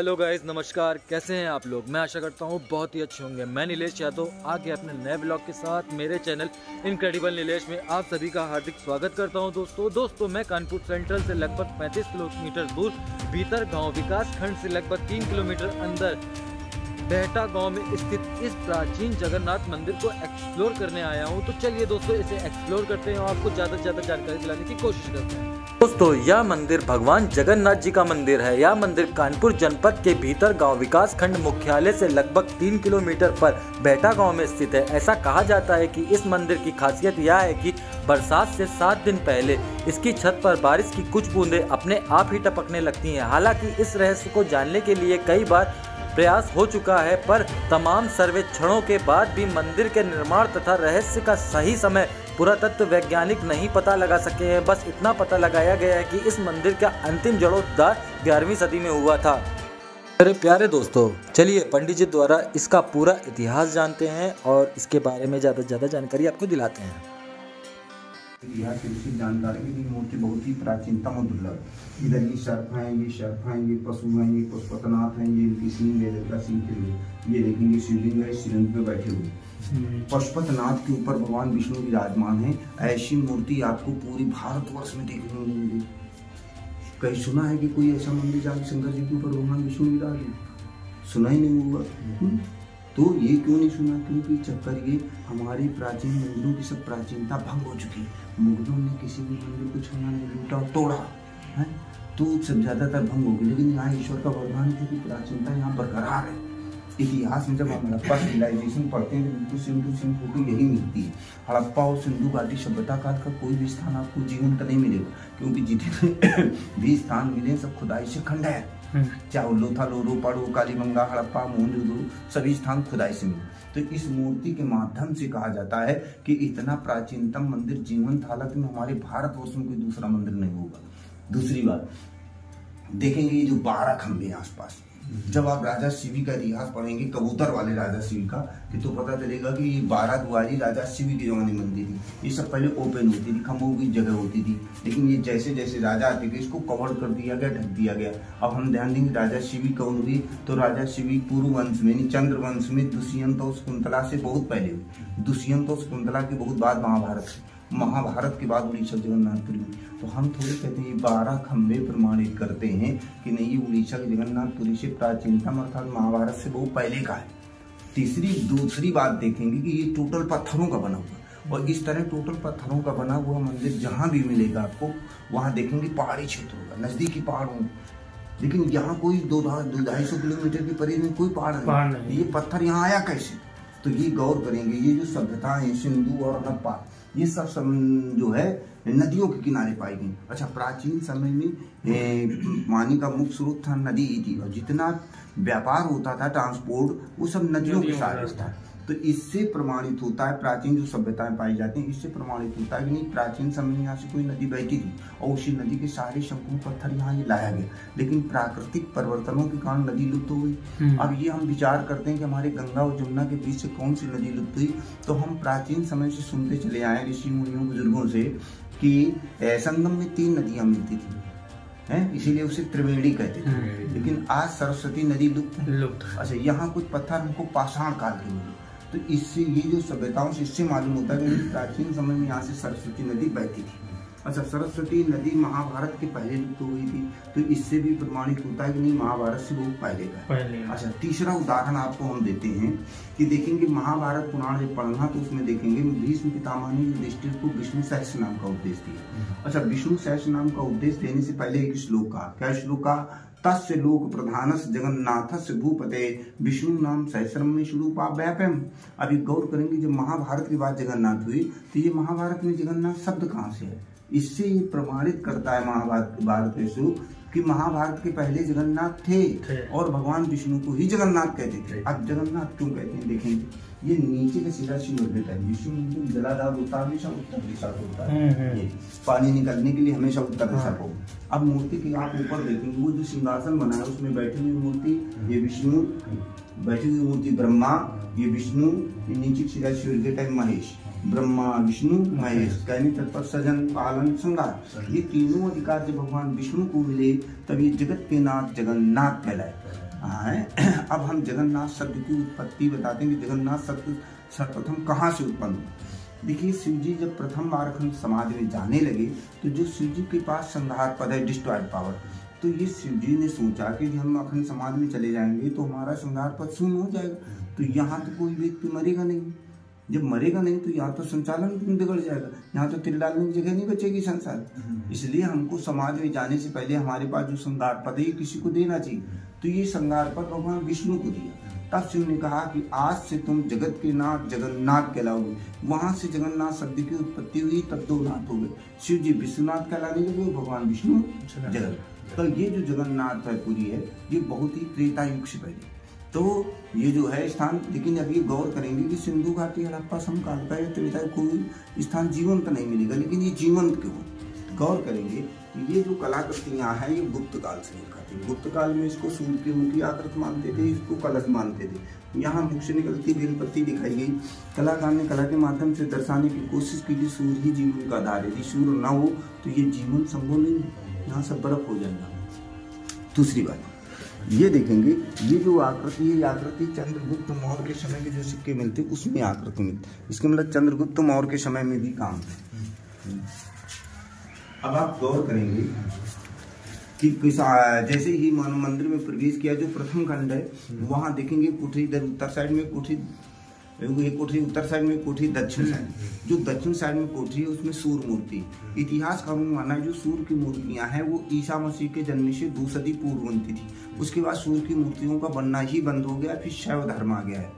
Hello guys, नमस्कार। कैसे हैं आप लोग? मैं आशा करता हूँ बहुत ही अच्छे होंगे। मैं नीलेश यादव आ गया अपने नए ब्लॉग के साथ मेरे चैनल इनक्रेडिबल नीलेश में आप सभी का हार्दिक स्वागत करता हूँ। दोस्तों मैं कानपुर सेंट्रल से लगभग 35 किलोमीटर दूर भीतर गांव विकास खंड से लगभग 3 किलोमीटर अंदर बेहटा गांव में स्थित इस प्राचीन जगन्नाथ मंदिर को एक्सप्लोर करने आया हूं। तो चलिए दोस्तों, इसे एक्सप्लोर करते हैं और आपको ज़्यादा से ज़्यादा जानकारी दिलाने की कोशिश करते हैं। दोस्तों, यह मंदिर भगवान जगन्नाथ जी का मंदिर है। यह मंदिर कानपुर जनपद के भीतर गांव विकास खंड मुख्यालय से लगभग 3 किलोमीटर पर बेहटा गांव में स्थित है। ऐसा कहा जाता है कि इस मंदिर की खासियत यह है कि बरसात से 7 दिन पहले इसकी छत पर बारिश की कुछ बूंदें अपने आप ही टपकने लगती हैं। हालांकि इस रहस्य को जानने के लिए कई बार प्रयास हो चुका है, पर तमाम सर्वेक्षणों के बाद भी मंदिर के निर्माण तथा रहस्य का सही समय पुरातत्व वैज्ञानिक नहीं पता लगा सके हैं। बस इतना पता लगाया गया है कि इस मंदिर का अंतिम जीर्णोद्धार 11वीं सदी में हुआ था। मेरे प्यारे दोस्तों, चलिए पंडित जी द्वारा इसका पूरा इतिहास जानते हैं और इसके बारे में ज़्यादा से ज़्यादा जानकारी आपको दिलाते हैं। इतिहास की विशेष जानकारी की मूर्ति बहुत ही प्राचीनतम और दुर्लभ। इधर ये सर्प हैं, ये सर्प हैं, ये पशु हैं, ये पशुपतिनाथ हैं, ये इनकी सिंह ले लेकर सिंह के लिए ये देखेंगे शिवलिंग है, शिवलिंग पे बैठे हुए पशुपतिनाथ के ऊपर भगवान विष्णु विराजमान है। ऐसी मूर्ति आपको पूरी भारतवर्ष में देखने को मिलेगी। कहीं सुना है कि कोई ऐसा मंदिर जहाँ शंकर जी के ऊपर भगवान विष्णु विराज? सुना ही नहीं हुआ। तो ये क्यों नहीं सुना? क्योंकि चक्कर ये हमारे प्राचीन मंदिरों की सब प्राचीनता भंग हो चुकी है। मुगलों ने किसी भी मंदिर को छुआ नहीं, लूटा तोड़ा है तो सब ज्यादातर भंग हो गई। लेकिन यहाँ ईश्वर का वरदान है कि प्राचीनता यहाँ बरकरार है। इतिहास में जब हम हड़प्पा सिविलाइजेशन पढ़ते हैं तो बिल्कुल सिंधु फोटो यही मिलती है। हड़प्पा और सिंधु घाटी सभ्यता काल का कोई भी स्थान आपको जीवंत नहीं मिलेगा, क्योंकि जितने भी स्थान मिले सब खुदाई से खंड है। चाहे लोथा, लोरो, पड़ो, कालीबंगा, हड़प्पा, मोहनजोदड़ो, सभी स्थान खुदाई से मिले। तो इस मूर्ति के माध्यम से कहा जाता है कि इतना प्राचीनतम मंदिर जीवंत हालत में हमारे भारतवर्ष में कोई दूसरा मंदिर नहीं होगा। दूसरी बात देखेंगे, ये जो 12 खंभे आसपास, जब आप राजा शिवी का इतिहास पढ़ेंगे, कबूतर वाले राजा शिवी का, तो पता चलेगा कि ये 12 द्वारी राजा शिवी के जमाने में बनती थी। ये सब पहले ओपन होती थी, खंभों की जगह होती थी। लेकिन ये जैसे जैसे राजा आते गए इसको कवर कर दिया गया, ढक दिया गया। अब हम ध्यान देंगे राजा शिवी कौन हुई, तो राजा शिवी पूर्व वंश में यानी चंद्र वंश में दुष्यंत और शकुंतला से बहुत पहले हुई। दुष्यंत और शकुंतला के बहुत बाद महाभारत के बाद उड़ीसा जगन्नाथपुरी में। तो हम थोड़े कहते हैं ये 12 खंभे प्रमाणित करते हैं कि नहीं, ये उड़ीसा के जगन्नाथपुरी से प्राचीनतम अर्थात महाभारत से बहुत पहले का है। दूसरी बात देखेंगे कि ये टोटल पत्थरों का बना हुआ, और इस तरह टोटल पत्थरों का बना हुआ मंदिर जहां भी मिलेगा आपको, वहां देखेंगे पहाड़ी क्षेत्र होगा, नजदीकी पहाड़ होंगे। लेकिन यहाँ कोई 200-250 किलोमीटर की परिधि में कोई पहाड़ नहीं। ये पत्थर यहाँ आया कैसे? तो ये गौर करेंगे, ये जो सभ्यता है सिंधु और हड़प्पा, ये सब जो है नदियों के किनारे पाई गई। अच्छा, प्राचीन समय में पानी का मुख्य स्रोत था नदी ही थी, और जितना व्यापार होता था, ट्रांसपोर्ट, वो सब नदियों के साथ होता है। तो इससे प्रमाणित होता है, प्राचीन जो सभ्यताएं पाई जाती हैं, इससे प्रमाणित होता है कि नहीं, प्राचीन समय में यहाँ से कोई नदी बहती थी और उसी नदी के सारे शंकु पत्थर यहाँ ये लाया गया। लेकिन प्राकृतिक परिवर्तनों के कारण नदी लुप्त हो गई। अब ये हम विचार करते हैं कि हमारे गंगा और जमुना के बीच से कौन सी नदी लुप्त हुई, तो हम प्राचीन समय से सुनते चले आए ऋषि मुनियों बुजुर्गों से कि संगम में 3 नदियां मिलती थी, इसीलिए उसे त्रिवेणी कहते थे। लेकिन आज सरस्वती नदी लुप्त। अच्छा, यहाँ कुछ पत्थर हमको पाषाण काल के मिले, तो इससे ये जो सभ्यताओं से इससे मालूम होता है कि प्राचीन समय में यहाँ से सरस्वती नदी बहती थी। अच्छा, सरस्वती नदी महाभारत के पहले लुप्त हो गई थी, तो इससे भी प्रमाणित होता है कि नहीं, महाभारत से बहुत पहले का। अच्छा, तीसरा उदाहरण आपको हम देते हैं कि देखेंगे महाभारत पुराण जब पढ़ना तो उसमें देखेंगे भीष्म पितामह ने युधिष्ठिर को विष्णु सहस्त्र नाम का उपदेश दिया। अच्छा, विष्णु सहस्त्र नाम का उपदेश देने से पहले एक श्लोक का, क्या श्लोक का? तस्य लोक प्रधानस्य जगन्नाथस्य भूपते विष्णु नाम सहस्रम में स्वरूपा व्यापम। अभी गौर करेंगे, जब महाभारत की बात जगन्नाथ हुई तो ये महाभारत में जगन्नाथ शब्द कहाँ से है? इससे ये प्रमाणित करता है महाभारत कि महाभारत के पहले जगन्नाथ थे और भगवान विष्णु को ही जगन्नाथ कहते थे। अब जगन्नाथ क्यों कहते हैं देखेंगे, ये नीचे का सीधा शिव होता है। विष्णु जलाधार होता है, हमेशा उत्तर दिशा होता है, ये पानी निकलने के लिए हमेशा उत्तर दिशा को। अब मूर्ति की आप ऊपर देखेंगे, वो जो सिंहासन बना है उसमें बैठी हुई मूर्ति ये विष्णु, बैठी हुई मूर्ति ब्रह्मा, ये विष्णु, ये नीचे सीधा शिव के टाइम महेश, ब्रह्मा विष्णु महेश, कहने तत्पर सजन पालन श्रृंगार। ये तीनों अधिकार जब भगवान विष्णु को मिले तब ये जगत के नाथ जगन्नाथ कहलाए। हाँ, अब हम जगन्नाथ शब्द की उत्पत्ति बताते हैं कि जगन्नाथ शब्द सर्वप्रथम कहाँ से उत्पन्न हुआ। देखिए, शिव जी जब प्रथम बार अखंड समाज में जाने लगे तो जो शिव जी के पास संहार पद है, डिस्ट्रॉय पावर, तो ये शिव जी ने सोचा कि हम अखंड समाज में चले जाएंगे तो हमारा संहार पद शून्य हो जाएगा, तो यहाँ तो कोई व्यक्ति मरेगा नहीं। जब मरेगा नहीं तो यहाँ तो संचालन बिगड़ जाएगा, यहाँ तो तिल डालने की जगह नहीं बचेगी संसार। इसलिए हमको समाज में जाने से पहले हमारे पास जो संहार पद है किसी को देना चाहिए। तो ये संहार पद भगवान विष्णु को दिया। तब शिव ने कहा कि आज से तुम जगत के नाथ जगन्नाथ कहलाओगे। वहां से जगन्नाथ शब्द की उत्पत्ति हुई, तब दो नाथ हो गए, शिव जी विश्वनाथ कहलाने लगे, भगवान विष्णु जगन्नाथ। तो ये जो जगन्नाथ है पुरी है, ये बहुत ही त्रेता युग से पहले तो ये जो है स्थान, लेकिन अब ये गौर करेंगे कि सिंधु घाटी हड़प्पा समकाल का या त्रेता कोई स्थान जीवंत नहीं मिलेगा, लेकिन ये जीवंत क्यों? गौर करेंगे कि ये जो कलाकृतियां हैं ये गुप्त काल से निकलती है। गुप्त काल में इसको सूर्य की मुखी आकृति मानते थे, इसको कलश मानते थे। यहाँ मुख से निकलती बेलपत्ती दिखाई गई। कलाकार ने कला के माध्यम से दर्शाने की कोशिश की कि सूर्य ही जीवन का आधार है, यदि सूर्य न हो तो ये जीवन संभव नहीं है, यहाँ सब बर्फ हो जाएगा। दूसरी बात ये देखेंगे, ये जो आकृति है, आकृति चंद्रगुप्त मौर्य के समय के जो सिक्के मिलते उसमें आकृति मिलती, इसका मतलब चंद्रगुप्त मौर्य के समय में भी काम है। अब आप गौर करेंगे कि जैसे ही मानव मंदिर में प्रवेश किया, जो प्रथम खंड है वहां देखेंगे कोठरी इधर उत्तर साइड में, कोठरी एक कोठरी उत्तर साइड में, कोठरी दक्षिण साइड। जो दक्षिण साइड में कोठरी है उसमें सूर्य मूर्ति। इतिहास का मानना है जो सूर्य की मूर्तियां हैं वो ईसा मसीह के जन्म से 2 सदी पूर्व बनती थी। उसके बाद सूर्य की मूर्तियों का बनना ही बंद हो गया, फिर शैव धर्म आ गया है।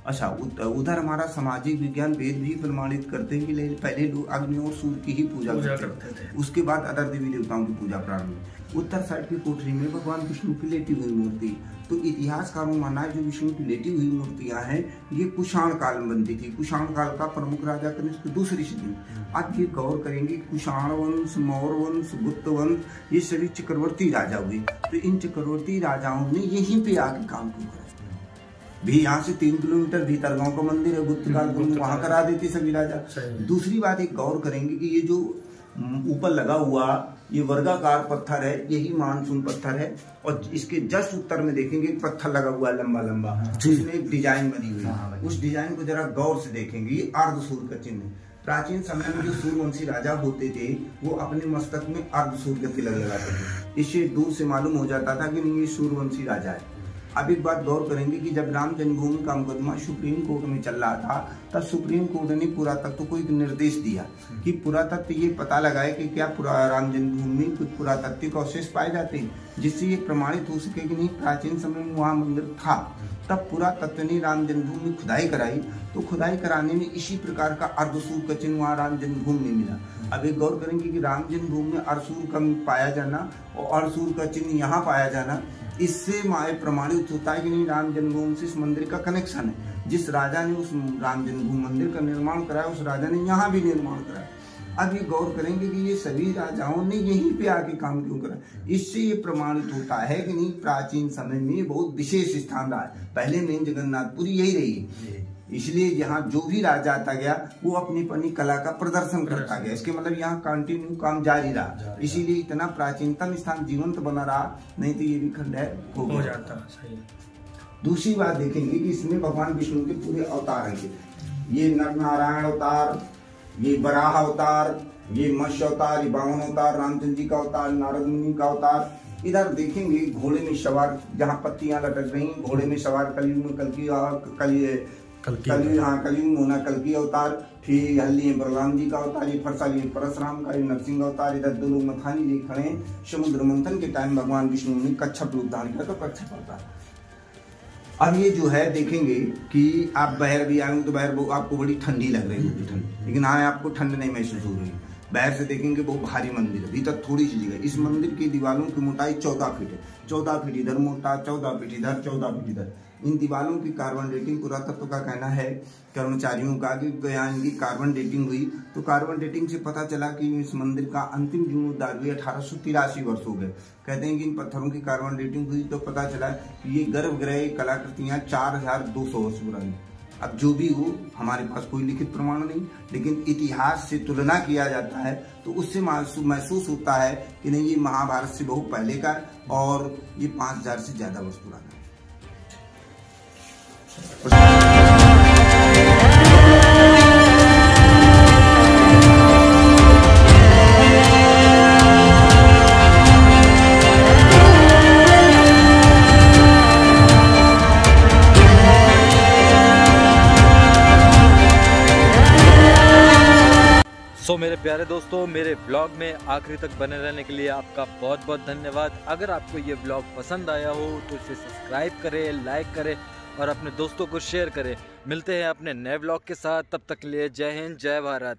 अच्छा, उधर हमारा सामाजिक विज्ञान वेद भी प्रमाणित करते हैं कि पहले लोग अग्नि और सूर्य की ही पूजा करते थे, उसके बाद अदर देवी देवताओं की पूजा प्रारंभ हुई। उत्तर साइड की कोठरी में भगवान विष्णु की लेटी हुई मूर्ति। तो इतिहासकारों का मानना है जो विष्णु की लेटी हुई मूर्तियां हैं ये कुषाण काल में बनती थी। कुषाण काल का प्रमुख राजा कनिष्क दूसरी सदी। अब ये गौर करेंगे कुषाण वंश, मौर्य वंश, गुप्त वंश, ये सभी चक्रवर्ती राजा हुए। तो इन चक्रवर्ती राजाओं ने यहीं पे आके काम क्यों करा? भी यहाँ से 3 किलोमीटर भीतर गांव का मंदिर है, गुप्त काल वहां करा देते सभी राजा। दूसरी बात एक गौर करेंगे कि ये जो ऊपर लगा हुआ ये वर्गाकार पत्थर है, यही मानसून पत्थर है, और इसके जस्ट उत्तर में देखेंगे एक पत्थर लगा हुआ है लंबा लंबा, जिसमें एक डिजाइन बनी हुई है। उस डिजाइन को जरा गौर से देखेंगे, ये अर्ध सूर्य का चिन्ह है। प्राचीन समय में जो सूर्यवंशी राजा होते थे वो अपने मस्तक में अर्ध सूर्य का तिलक लगाते थे। इससे दूर से मालूम हो जाता था कि नहीं ये सूर्यवंशी राजा है। अब एक बात गौर करेंगे कि जब राम जन्मभूमि का मुकदमा सुप्रीम कोर्ट में चल रहा था तब सुप्रीम कोर्ट ने पुरातत्व को एक निर्देश दिया कि पुरातत्व ये पता लगाए कि क्या राम जन्मभूमि में कुछ पुरातत्विक अवशेष पाए जाते हैं, जिससे ये प्रमाणित हो सके कि नहीं प्राचीन समय में वहाँ मंदिर था। तब पुरातत्व ने राम जन्मभूमि में खुदाई कराई, तो खुदाई कराने में इसी प्रकार का अर्धसूर का चिन्ह वहाँ राम जन्मभूमि में मिला। अब एक गौर करेंगे कि राम जन्मभूमि में अर्धसूर का पाया जाना और अर्धसूर का चिन्ह यहाँ पाया जाना, इससे माए प्रमाणित होता है कि नहीं राम जन्मभूमि से इस मंदिर का कनेक्शन है। जिस राजा ने उस राम जन्मभूमि मंदिर का निर्माण कराया उस राजा ने यहाँ भी निर्माण कराया। अब ये गौर करेंगे कि ये सभी राजाओं ने यहीं पे आके काम क्यों करा, इससे ये प्रमाणित होता है कि नहीं प्राचीन समय में बहुत विशेष स्थान रहा है। पहले मेन जगन्नाथपुरी यही रही, इसलिए यहाँ जो भी राजा आता गया वो अपनी कला का प्रदर्शन करता गया। इसके मतलब यहाँ कंटिन्यू काम जारी रहा, इसीलिए इतना प्राचीनतम स्थान जीवंत बना रहा, नहीं तो ये भी खंड है हो जाता। दूसरी बात देखेंगे कि इसमें भगवान विष्णु के पूरे अवतार हैं। ये नर नारायण अवतार, ये वराह अवतार, ये मत्स्य अवतार, ये वामन अवतार, रामचंद्र जी का अवतार, नारद मुनि का अवतार। इधर देखेंगे घोड़े में सवार, जहाँ पत्तियां लटक रही घोड़े में सवार कलयुग में कलयुग होना कल्कि अवतार। फिर हल्ली बलराम जी का अवतार, ये फरसाली परशुराम का, ये नरसिंह अवतार। इधर 2 लोग मथानी जी खड़े हैं। समुद्र मंथन के टाइम भगवान विष्णु ने कच्छप रूप धारण किया, तो कच्छप अवतार। अब ये जो है देखेंगे कि आप बाहर भी आएंगे तो बाहर आपको बड़ी ठंडी लग रही होगी ठंड, लेकिन हाँ आपको ठंड नहीं महसूस हो रही। बाहर से देखेंगे बहुत भारी मंदिर है, भीतर थोड़ी सी जगह। इस मंदिर की दीवारों की मोटाई 14 फीट है। 14 फीट इधर मोटा, 14 फीट इधर, 14 फीट इधर। इन दीवारों की कार्बन डेटिंग पुरातत्व का कहना है कर्मचारियों का कि इनकी कार्बन डेटिंग हुई, तो कार्बन डेटिंग से पता चला कि इस मंदिर का अंतिम जीर्णोद्धार हुई 1883 वर्ष हो गए। कहते हैं कि इन पत्थरों की कार्बन डेटिंग हुई तो पता चला कि ये गर्भगृह कलाकृतियां 4200 वर्ष पुरानी। अब जो भी हो हमारे पास कोई लिखित प्रमाण नहीं, लेकिन इतिहास से तुलना किया जाता है तो उससे महसूस होता है कि नहीं ये महाभारत से बहुत पहले का और ये 5000 से ज्यादा वर्ष पुराना है। मेरे प्यारे दोस्तों, मेरे ब्लॉग में आखिरी तक बने रहने के लिए आपका बहुत बहुत धन्यवाद। अगर आपको ये ब्लॉग पसंद आया हो तो इसे सब्सक्राइब करें, लाइक करें और अपने दोस्तों को शेयर करें। मिलते हैं अपने नए ब्लॉग के साथ, तब तक के लिए जय हिंद, जय भारत।